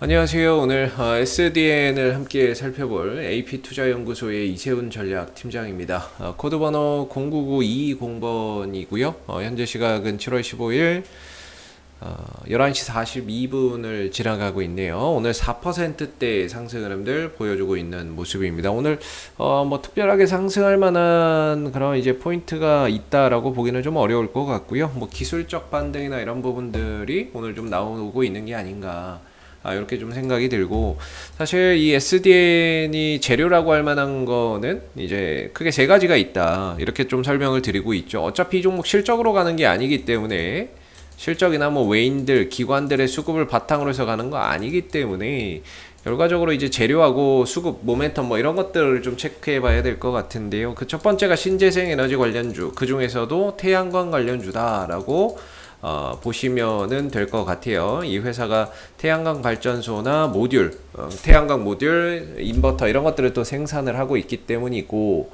안녕하세요. 오늘 SDN을 함께 살펴볼 AP투자연구소의 이세훈 전략팀장입니다. 코드 번호 099220번이고요. 현재 시각은 7월 15일 11시 42분을 지나가고 있네요. 오늘 4%대 상승 흐름들 보여주고 있는 모습입니다. 오늘 뭐 특별하게 상승할 만한 그런 이제 포인트가 있다라고 보기는 좀 어려울 것 같고요. 뭐 기술적 반등이나 이런 부분들이 오늘 좀 나오고 있는 게 아닌가. 이렇게 좀 생각이 들고, 사실 이 SDN이 재료라고 할 만한 거는 이제 크게 세 가지가 있다, 이렇게 좀 설명을 드리고 있죠. 어차피 이 종목 실적으로 가는 게 아니기 때문에, 실적이나 뭐 외인들, 기관들의 수급을 바탕으로 해서 가는 거 아니기 때문에, 결과적으로 이제 재료하고 수급, 모멘텀 뭐 이런 것들을 좀 체크해 봐야 될 것 같은데요. 그 첫 번째가 신재생 에너지 관련주, 그 중에서도 태양광 관련주다라고 보시면은 될 것 같아요. 이 회사가 태양광 발전소나 모듈, 태양광 모듈, 인버터 이런 것들을 또 생산을 하고 있기 때문이고,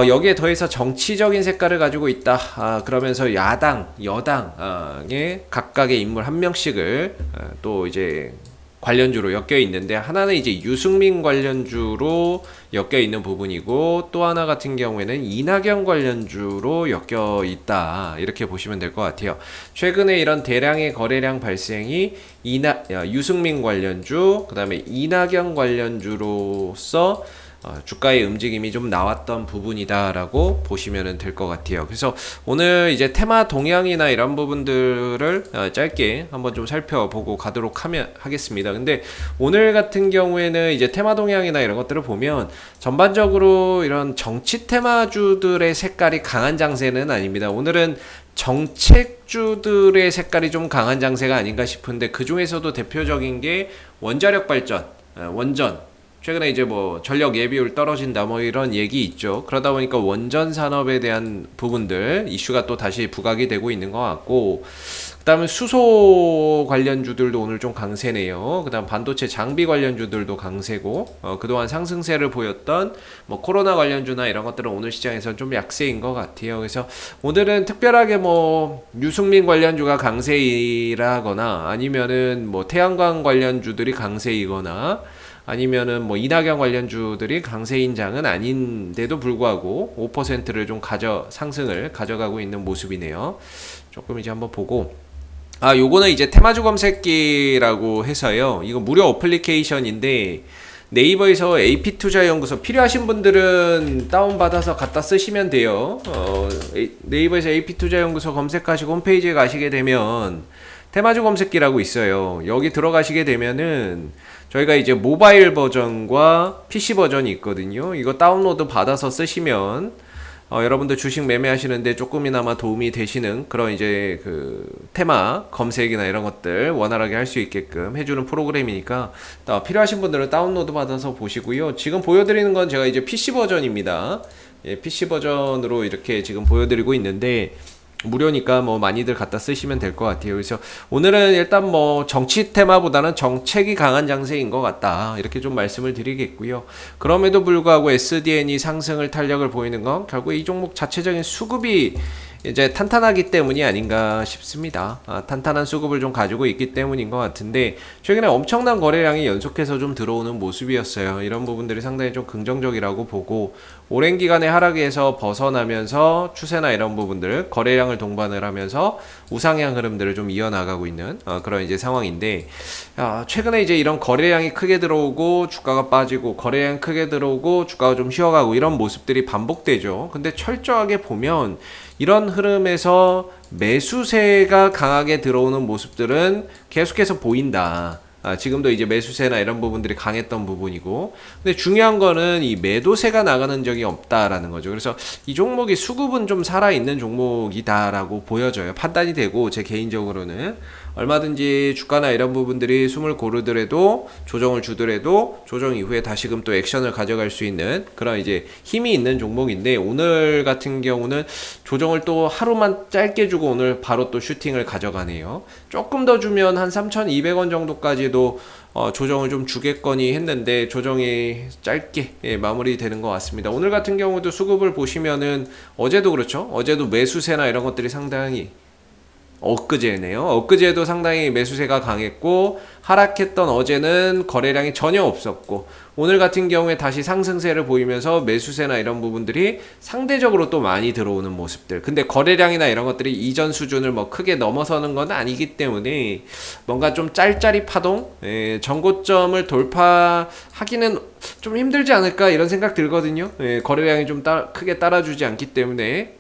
여기에 더해서 정치적인 색깔을 가지고 있다. 그러면서 야당, 여당의 각각의 인물 한 명씩을 또 이제 관련주로 엮여 있는데, 하나는 이제 유승민 관련주로 엮여 있는 부분이고, 또 하나 같은 경우에는 이낙연 관련주로 엮여 있다, 이렇게 보시면 될 것 같아요. 최근에 이런 대량의 거래량 발생이 유승민 관련주, 그 다음에 이낙연 관련주로서 주가의 움직임이 좀 나왔던 부분이다라고 보시면 될 것 같아요. 그래서 오늘 이제 테마 동향이나 이런 부분들을 짧게 한번 좀 살펴보고 가도록 하겠습니다. 근데 오늘 같은 경우에는 이제 테마 동향이나 이런 것들을 보면 전반적으로 이런 정치 테마주들의 색깔이 강한 장세는 아닙니다. 오늘은 정책주들의 색깔이 좀 강한 장세가 아닌가 싶은데, 그 중에서도 대표적인 게 원자력 발전, 원전. 최근에 이제 뭐 전력 예비율 떨어진다 뭐 이런 얘기 있죠. 그러다 보니까 원전 산업에 대한 부분들 이슈가 또 다시 부각이 되고 있는 것 같고, 그다음에 수소 관련주들도 오늘 좀 강세네요. 그다음 반도체 장비 관련주들도 강세고, 그동안 상승세를 보였던 뭐 코로나 관련주나 이런 것들은 오늘 시장에서 좀 약세인 것 같아요. 그래서 오늘은 특별하게 뭐 유승민 관련주가 강세이라거나, 아니면은 뭐 태양광 관련주들이 강세이거나, 아니면은 뭐 이낙연 관련주들이 강세인장은 아닌데도 불구하고 5%를 좀 상승을 가져가고 있는 모습이네요. 조금 이제 한번 보고, 요거는 이제 테마주 검색기라고 해서요. 이거 무료 어플리케이션인데, 네이버에서 AP투자연구소 필요하신 분들은 다운받아서 갖다 쓰시면 돼요. 네이버에서 AP투자연구소 검색하시고 홈페이지에 가시게 되면 테마주 검색기라고 있어요. 여기 들어가시게 되면은 저희가 이제 모바일 버전과 PC 버전이 있거든요. 이거 다운로드 받아서 쓰시면 여러분들 주식 매매하시는데 조금이나마 도움이 되시는 그런 이제 그 테마 검색이나 이런 것들 원활하게 할 수 있게끔 해주는 프로그램이니까, 필요하신 분들은 다운로드 받아서 보시고요. 지금 보여드리는 건 제가 이제 PC 버전입니다. PC 버전으로 이렇게 지금 보여드리고 있는데, 무료니까 뭐 많이들 갖다 쓰시면 될 것 같아요. 그래서 오늘은 일단 뭐 정치 테마보다는 정책이 강한 장세인 것 같다, 이렇게 좀 말씀을 드리겠고요. 그럼에도 불구하고 SDN이 상승을 탄력을 보이는 건 결국 이 종목 자체적인 수급이 이제 탄탄하기 때문이 아닌가 싶습니다. 탄탄한 수급을 좀 가지고 있기 때문인 것 같은데, 최근에 엄청난 거래량이 연속해서 좀 들어오는 모습이었어요. 이런 부분들이 상당히 좀 긍정적이라고 보고, 오랜 기간의 하락에서 벗어나면서 추세나 이런 부분들, 거래량을 동반을 하면서 우상향 흐름들을 좀 이어나가고 있는 그런 이제 상황인데, 최근에 이제 이런 거래량이 크게 들어오고 주가가 빠지고, 거래량 크게 들어오고 주가가 좀 쉬어가고, 이런 모습들이 반복되죠. 근데 철저하게 보면 이런 흐름에서 매수세가 강하게 들어오는 모습들은 계속해서 보인다. 지금도 이제 매수세나 이런 부분들이 강했던 부분이고, 근데 중요한 거는 이 매도세가 나가는 적이 없다라는 거죠. 그래서 이 종목이 수급은 좀 살아있는 종목이다라고 보여져요. 판단이 되고, 제 개인적으로는 얼마든지 주가나 이런 부분들이 숨을 고르더라도, 조정을 주더라도 조정 이후에 다시금 또 액션을 가져갈 수 있는 그런 이제 힘이 있는 종목인데, 오늘 같은 경우는 조정을 또 하루만 짧게 주고 오늘 바로 또 슈팅을 가져가네요. 조금 더 주면 한 3,200원 정도까지도 조정을 좀 주겠거니 했는데, 조정이 짧게 마무리되는 것 같습니다. 오늘 같은 경우도 수급을 보시면은 어제도 그렇죠. 어제도 매수세나 이런 것들이 상당히 엊그제네요. 엊그제도 상당히 매수세가 강했고 하락했던 어제는 거래량이 전혀 없었고 오늘 같은 경우에 다시 상승세를 보이면서 매수세나 이런 부분들이 상대적으로 또 많이 들어오는 모습들. 근데 거래량이나 이런 것들이 이전 수준을 뭐 크게 넘어서는 건 아니기 때문에 뭔가 좀 짤짤이 파동, 전고점을 돌파하기는 좀 힘들지 않을까 이런 생각 들거든요. 거래량이 좀 크게 따라주지 않기 때문에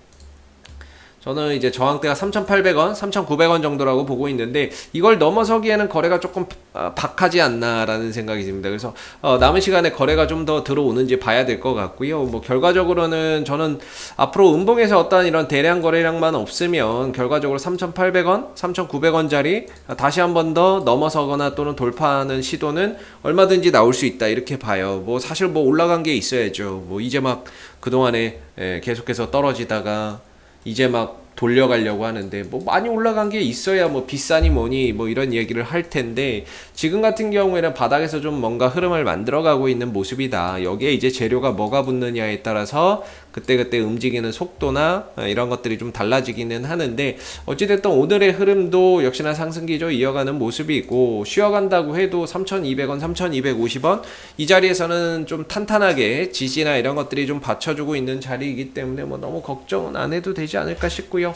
저는 이제 저항대가 3,800원, 3,900원 정도라고 보고 있는데 이걸 넘어서기에는 거래가 조금 박하지 않나라는 생각이 듭니다. 그래서 남은 시간에 거래가 좀 더 들어오는지 봐야 될 것 같고요. 뭐 결과적으로는 저는 앞으로 음봉에서 어떤 이런 대량 거래량만 없으면 결과적으로 3,800원, 3,900원짜리 다시 한 번 더 넘어서거나 또는 돌파하는 시도는 얼마든지 나올 수 있다 이렇게 봐요. 뭐 사실 뭐 올라간 게 있어야죠. 뭐 이제 막 그동안에 계속해서 떨어지다가 이제 막 돌려가려고 하는데 뭐 많이 올라간 게 있어야 뭐 비싸니 뭐니 뭐 이런 얘기를 할 텐데 지금 같은 경우에는 바닥에서 좀 뭔가 흐름을 만들어가고 있는 모습이다. 여기에 이제 재료가 뭐가 붙느냐에 따라서 그때그때 움직이는 속도나 이런 것들이 좀 달라지기는 하는데 어찌됐든 오늘의 흐름도 역시나 상승기조 이어가는 모습이고 쉬어간다고 해도 3,200원, 3,250원 이 자리에서는 좀 탄탄하게 지지나 이런 것들이 좀 받쳐주고 있는 자리이기 때문에 뭐 너무 걱정은 안 해도 되지 않을까 싶고요.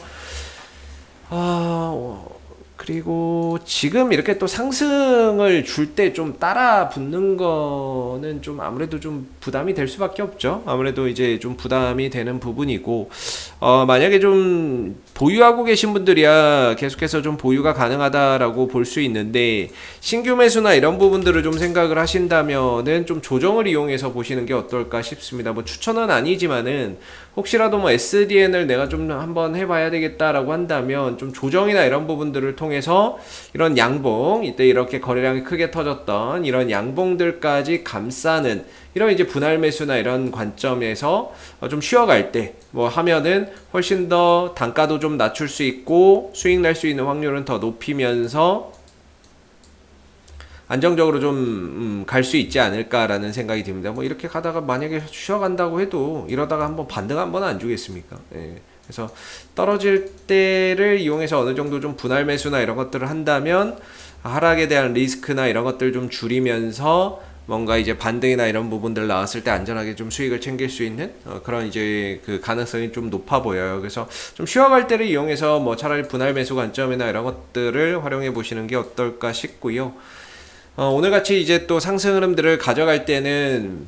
그리고 지금 이렇게 또 상승을 줄 때 좀 따라 붙는 거는 좀 아무래도 좀 부담이 될 수밖에 없죠. 아무래도 이제 좀 부담이 되는 부분이고, 만약에 좀 보유하고 계신 분들이야 계속해서 좀 보유가 가능하다라고 볼 수 있는데, 신규 매수나 이런 부분들을 좀 생각을 하신다면은 좀 조정을 이용해서 보시는 게 어떨까 싶습니다. 뭐 추천은 아니지만은, 혹시라도 뭐 SDN을 내가 좀 한번 해봐야 되겠다라고 한다면 좀 조정이나 이런 부분들을 통해서 이런 양봉, 이때 이렇게 거래량이 크게 터졌던 이런 양봉들까지 감싸는 이런 이제 분할 매수나 이런 관점에서 좀 쉬어갈 때 뭐 하면은 훨씬 더 단가도 좀 낮출 수 있고 수익 날 수 있는 확률은 더 높이면서 안정적으로 좀 갈 수 있지 않을까라는 생각이 듭니다. 뭐 이렇게 가다가 만약에 쉬어간다고 해도 이러다가 한번 반등 한번 안 주겠습니까? 예. 그래서 떨어질 때를 이용해서 어느 정도 좀 분할 매수나 이런 것들을 한다면 하락에 대한 리스크나 이런 것들 좀 줄이면서 뭔가 이제 반등이나 이런 부분들 나왔을 때 안전하게 좀 수익을 챙길 수 있는 그런 이제 그 가능성이 좀 높아 보여요. 그래서 좀 쉬어갈 때를 이용해서 뭐 차라리 분할 매수 관점이나 이런 것들을 활용해 보시는 게 어떨까 싶고요. 오늘 같이 이제 또 상승 흐름들을 가져갈 때는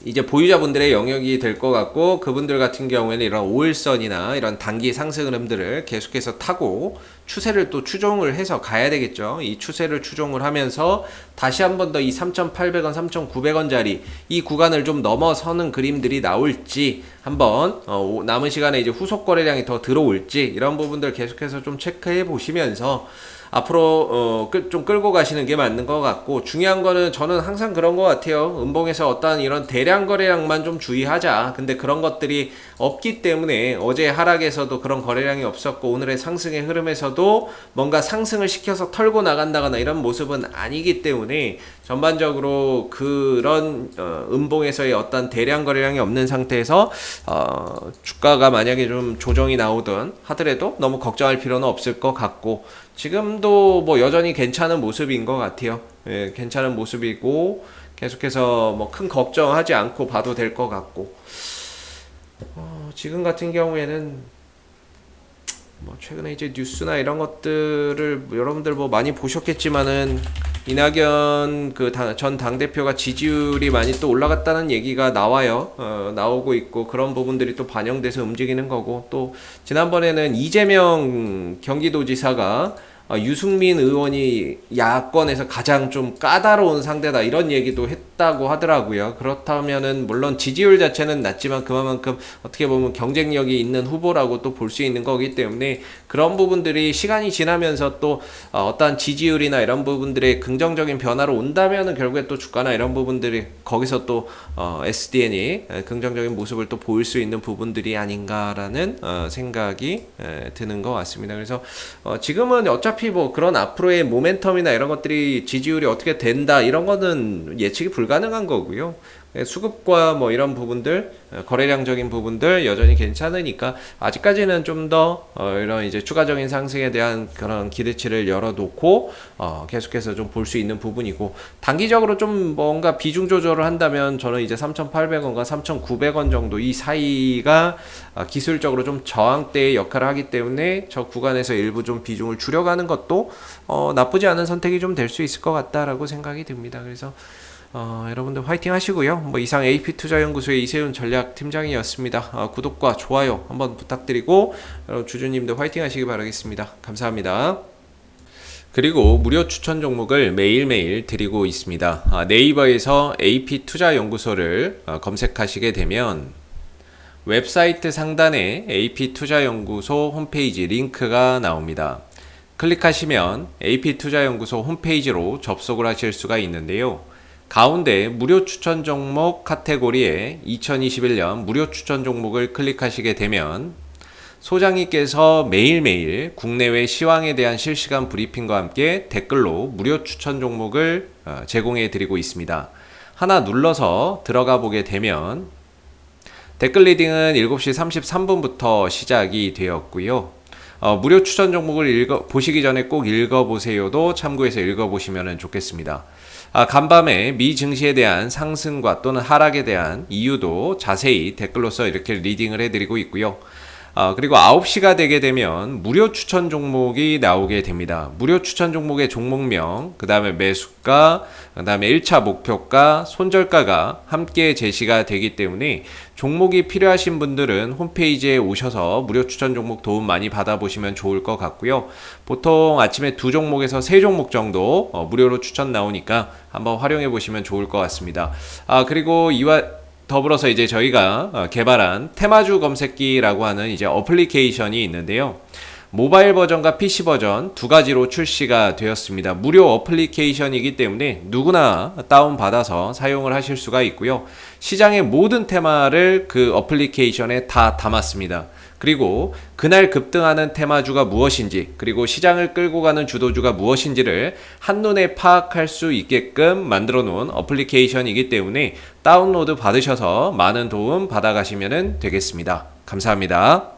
이제 보유자분들의 영역이 될 것 같고 그분들 같은 경우에는 이런 5일선이나 이런 단기 상승 흐름들을 계속해서 타고 추세를 또 추종을 해서 가야 되겠죠. 이 추세를 추종을 하면서 다시 한 번 더 이 3,800원, 3,900원짜리 이 구간을 좀 넘어서는 그림들이 나올지 한번 남은 시간에 이제 후속 거래량이 더 들어올지 이런 부분들 계속해서 좀 체크해 보시면서 앞으로 좀 끌고 가시는 게 맞는 것 같고 중요한 거는 저는 항상 그런 것 같아요. 음봉에서 어떤 이런 대량 거래량만 좀 주의하자. 근데 그런 것들이 없기 때문에 어제 하락에서도 그런 거래량이 없었고 오늘의 상승의 흐름에서도 뭔가 상승을 시켜서 털고 나간다거나 이런 모습은 아니기 때문에 전반적으로 그런 음봉에서의 어떤 대량 거래량이 없는 상태에서 주가가 만약에 좀 조정이 나오든 하더라도 너무 걱정할 필요는 없을 것 같고 지금도 뭐 여전히 괜찮은 모습인 것 같아요. 예, 괜찮은 모습이고 계속해서 뭐 큰 걱정하지 않고 봐도 될 것 같고 지금 같은 경우에는 뭐 최근에 이제 뉴스나 이런 것들을 여러분들 뭐 많이 보셨겠지만은 이낙연 그 전 당대표가 지지율이 많이 또 올라갔다는 얘기가 나와요. 나오고 있고 그런 부분들이 또 반영돼서 움직이는 거고 또 지난번에는 이재명 경기도지사가 유승민 의원이 야권에서 가장 좀 까다로운 상대다 이런 얘기도 했다고 하더라고요. 그렇다면은 물론 지지율 자체는 낮지만 그만큼 어떻게 보면 경쟁력이 있는 후보라고 또 볼 수 있는 거기 때문에 그런 부분들이 시간이 지나면서 또 어떠한 지지율이나 이런 부분들의 긍정적인 변화로 온다면은 결국에 또 주가나 이런 부분들이 거기서 또 SDN이 긍정적인 모습을 또 보일 수 있는 부분들이 아닌가라는 생각이 드는 것 같습니다. 그래서 지금은 어차피 뭐 그런 앞으로의 모멘텀이나 이런 것들이 지지율이 어떻게 된다 이런 거는 예측이 불가능한 거고요. 수급과 뭐 이런 부분들, 거래량적인 부분들 여전히 괜찮으니까 아직까지는 좀 더 이런 이제 추가적인 상승에 대한 그런 기대치를 열어놓고 계속해서 좀 볼 수 있는 부분이고, 단기적으로 좀 뭔가 비중 조절을 한다면 저는 이제 3,800원과 3,900원 정도 이 사이가 기술적으로 좀 저항대의 역할을 하기 때문에 저 구간에서 일부 좀 비중을 줄여가는 것도 나쁘지 않은 선택이 좀 될 수 있을 것 같다라고 생각이 듭니다. 그래서 여러분들 화이팅 하시고요. 뭐 이상 AP투자연구소의 이세훈 전략팀장이었습니다. 구독과 좋아요 한번 부탁드리고 여러분 주주님들 화이팅 하시기 바라겠습니다. 감사합니다. 그리고 무료 추천 종목을 매일매일 드리고 있습니다. 네이버에서 AP투자연구소를 검색하시게 되면 웹사이트 상단에 AP투자연구소 홈페이지 링크가 나옵니다. 클릭하시면 AP투자연구소 홈페이지로 접속을 하실 수가 있는데요. 가운데 무료 추천 종목 카테고리에 2021년 무료 추천 종목을 클릭하시게 되면 소장님께서 매일매일 국내외 시황에 대한 실시간 브리핑과 함께 댓글로 무료 추천 종목을 제공해 드리고 있습니다. 하나 눌러서 들어가 보게 되면 댓글 리딩은 7시 33분부터 시작이 되었고요. 무료 추천 종목을 보시기 전에 꼭 읽어보세요도 참고해서 읽어보시면 좋겠습니다. 간밤에 미 증시에 대한 상승과 또는 하락에 대한 이유도 자세히 댓글로서 이렇게 리딩을 해드리고 있고요. 그리고 9시가 되게 되면 무료 추천 종목이 나오게 됩니다. 무료 추천 종목의 종목명, 그 다음에 매수가, 그 다음에 1차 목표가, 손절가가 함께 제시가 되기 때문에 종목이 필요하신 분들은 홈페이지에 오셔서 무료 추천 종목 도움 많이 받아보시면 좋을 것 같고요. 보통 아침에 2종목에서 3종목 정도 무료로 추천 나오니까 한번 활용해 보시면 좋을 것 같습니다. 그리고 이와 더불어서 이제 저희가 개발한 테마주 검색기라고 하는 이제 어플리케이션이 있는데요. 모바일 버전과 PC 버전 두 가지로 출시가 되었습니다. 무료 어플리케이션이기 때문에 누구나 다운받아서 사용을 하실 수가 있고요. 시장의 모든 테마를 그 어플리케이션에 다 담았습니다. 그리고 그날 급등하는 테마주가 무엇인지, 그리고 시장을 끌고 가는 주도주가 무엇인지를 한눈에 파악할 수 있게끔 만들어 놓은 어플리케이션이기 때문에 다운로드 받으셔서 많은 도움 받아가시면 되겠습니다. 감사합니다.